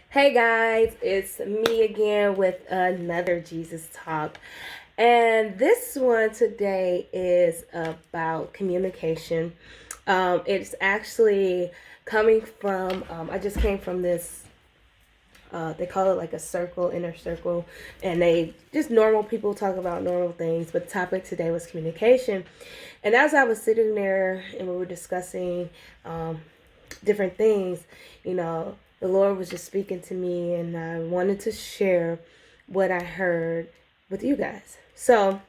Hey guys, it's me again with another Jesus Talk. And this one today is about communication. It's actually coming from, I just came from this, they call it like a circle, inner circle, and they just normal people talk about normal things. But the topic today was communication. And as I was sitting there and we were discussing, different things, the Lord was just speaking to me, and I wanted to share what I heard with you guys. So,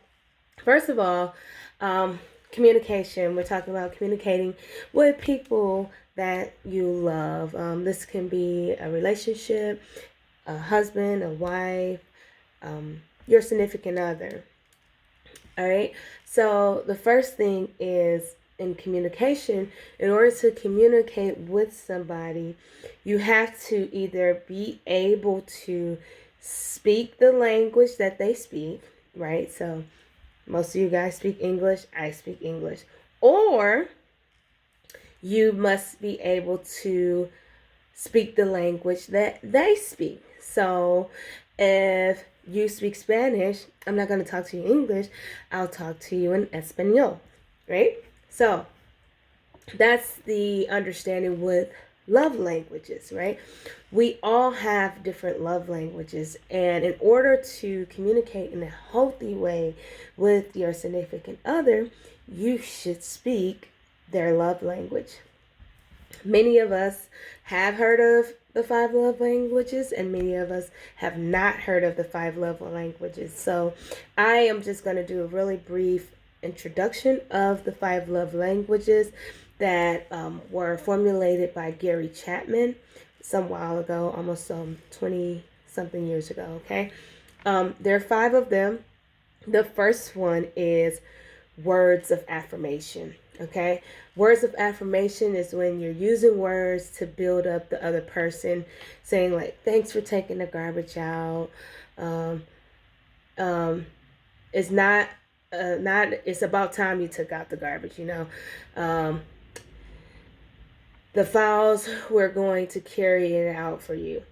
first of all, um, communication. We're talking about communicating with people that you love. This can be a relationship, a husband, a wife, your significant other. All right. So the first thing is in communication, in order to communicate with somebody, you have to either be able to speak the language that they speak, right? So most of you guys speak English, I speak English. Or you must be able to speak the language that they speak. So if you speak Spanish, I'm not going to talk to you in English. I'll talk to you in Espanol, right? So that's the understanding with love languages, right? We all have different love languages, and in order to communicate in a healthy way with your significant other, you should speak their love language. Many of us have heard of the five love languages, and many of us have not heard of the five love languages. So, I am just going to do a really brief introduction of the five love languages that were formulated by Gary Chapman some while ago, almost 20 something years ago. Okay, there are five of them. The first one is words of affirmation. Okay, words of affirmation is when you're using words to build up the other person, saying like, "Thanks for taking the garbage out." Um, it's not. It's about time you took out the garbage. Um, the files we're going to carry it out for you.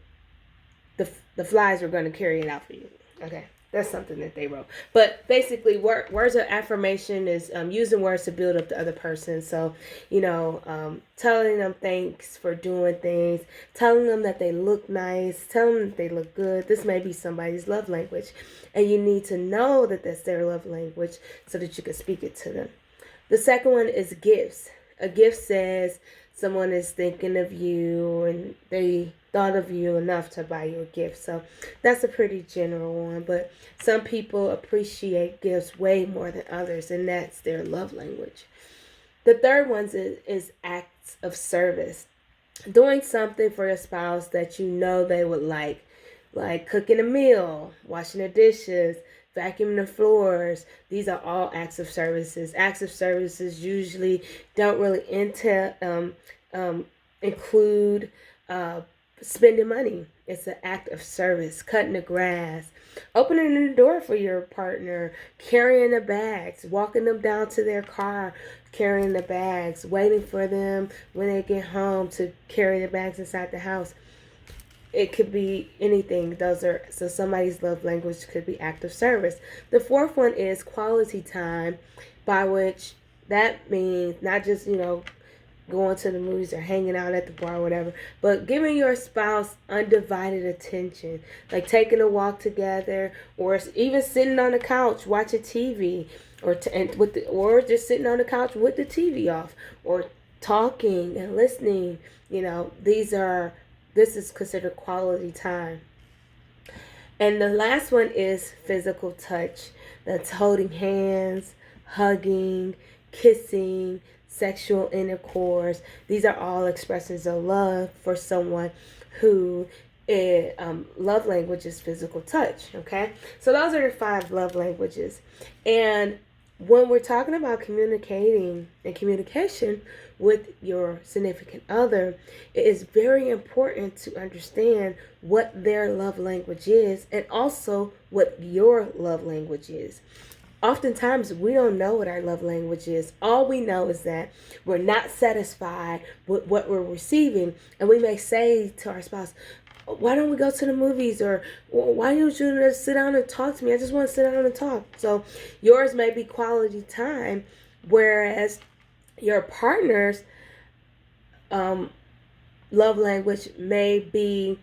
The flies were going to carry it out for you. Okay, that's something that they wrote. But basically, words of affirmation is using words to build up the other person. So, telling them thanks for doing things, telling them that they look nice, telling them that they look good. This may be somebody's love language, and you need to know that that's their love language so that you can speak it to them. The second one is gifts. A gift says someone is thinking of you and they thought of you enough to buy you a gift. So that's a pretty general one, but some people appreciate gifts way more than others, and that's their love language. The third one is acts of service. Doing something for your spouse that you know they would like cooking a meal, washing the dishes, vacuuming the floors. These are all acts of services. Acts of services usually don't really include spending money. It's an act of service. Cutting the grass, opening the door for your partner, carrying the bags, walking them down to their car, carrying the bags, waiting for them when they get home to carry the bags inside the house. It could be anything. Those are so somebody's love language could be act of service. The fourth one is quality time, by which that means not just going to the movies or hanging out at the bar or whatever, but giving your spouse undivided attention, like taking a walk together, or even sitting on the couch watching TV, or just sitting on the couch with the TV off, or talking and listening. This is considered quality time. And the last one is physical touch. That's holding hands, hugging, kissing, sexual intercourse. These are all expressions of love for someone who love language is physical touch. Okay, so those are the five love languages. And when we're talking about communicating and communication with your significant other, it is very important to understand what their love language is and also what your love language is. Oftentimes, we don't know what our love language is. All we know is that we're not satisfied with what we're receiving, and we may say to our spouse, why don't we go to the movies? Or why don't you just sit down and talk to me? I just want to sit down and talk. So yours may be quality time, whereas your partner's love language may be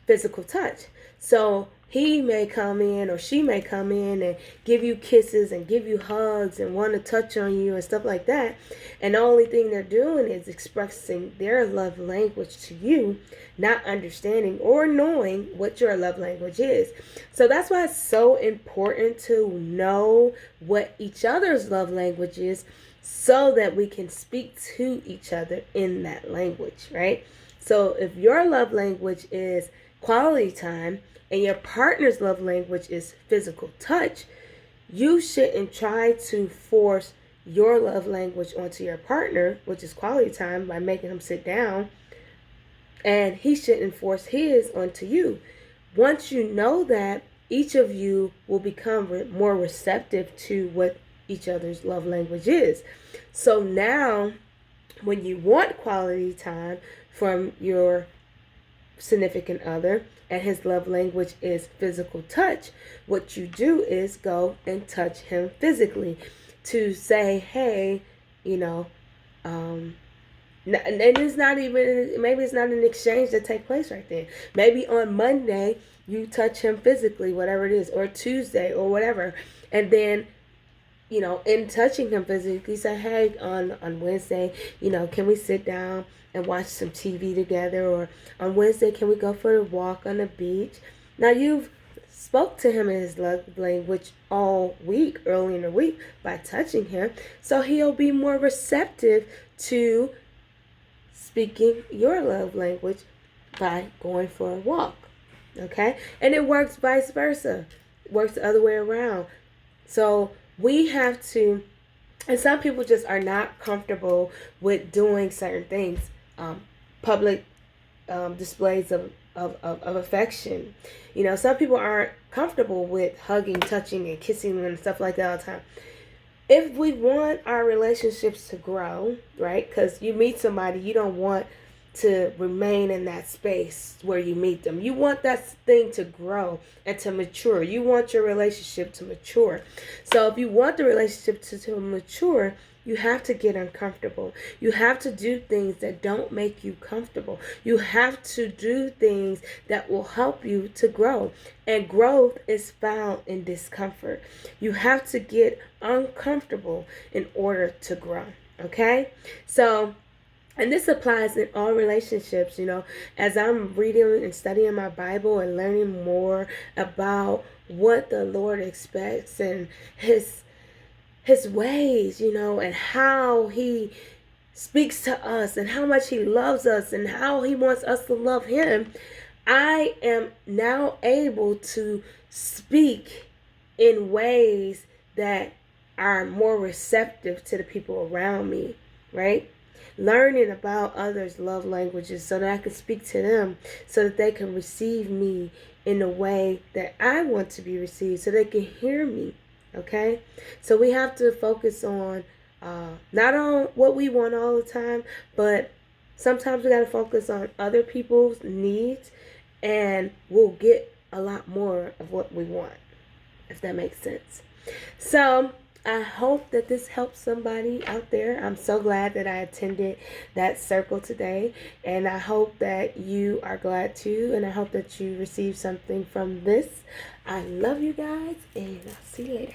physical touch. So he may come in or she may come in and give you kisses and give you hugs and want to touch on you and stuff like that. And the only thing they're doing is expressing their love language to you, not understanding or knowing what your love language is. So that's why it's so important to know what each other's love language is, so that we can speak to each other in that language, right? So if your love language is quality time and your partner's love language is physical touch, you shouldn't try to force your love language onto your partner, which is quality time, by making him sit down, and he shouldn't force his onto you. Once you know that, each of you will become more receptive to what each other's love language is. So now, when you want quality time from your significant other and his love language is physical touch, what you do is go and touch him physically to say, hey, and it's not even, maybe it's not an exchange that take place right there. Maybe on Monday you touch him physically, whatever it is, or Tuesday or whatever, and then in touching him physically, say, hey, on Wednesday, can we sit down and watch some TV together? Or on Wednesday, can we go for a walk on the beach? Now, you've spoke to him in his love language all week, early in the week, by touching him. So he'll be more receptive to speaking your love language by going for a walk. Okay? And it works vice versa. It works the other way around. So we have to, and some people just are not comfortable with doing certain things, public displays of affection. Some people aren't comfortable with hugging, touching, and kissing and stuff like that all the time. If we want our relationships to grow, right, because you meet somebody, you don't want to remain in that space where you meet them. You want that thing to grow and to mature. You want your relationship to mature. So if you want the relationship to mature, you have to get uncomfortable. You have to do things that don't make you comfortable. You have to do things that will help you to grow. And growth is found in discomfort. You have to get uncomfortable in order to grow. Okay? So, and this applies in all relationships, as I'm reading and studying my Bible and learning more about what the Lord expects and his ways, and how he speaks to us and how much he loves us and how he wants us to love him. I am now able to speak in ways that are more receptive to the people around me, right? Learning about others' love languages so that I can speak to them, so that they can receive me in the way that I want to be received, so they can hear me. Okay? So we have to focus on not on what we want all the time, but sometimes we got to focus on other people's needs, and we'll get a lot more of what we want, if that makes sense. So I hope that this helps somebody out there. I'm so glad that I attended that circle today, and I hope that you are glad too, and I hope that you receive something from this. I love you guys, and I'll see you later.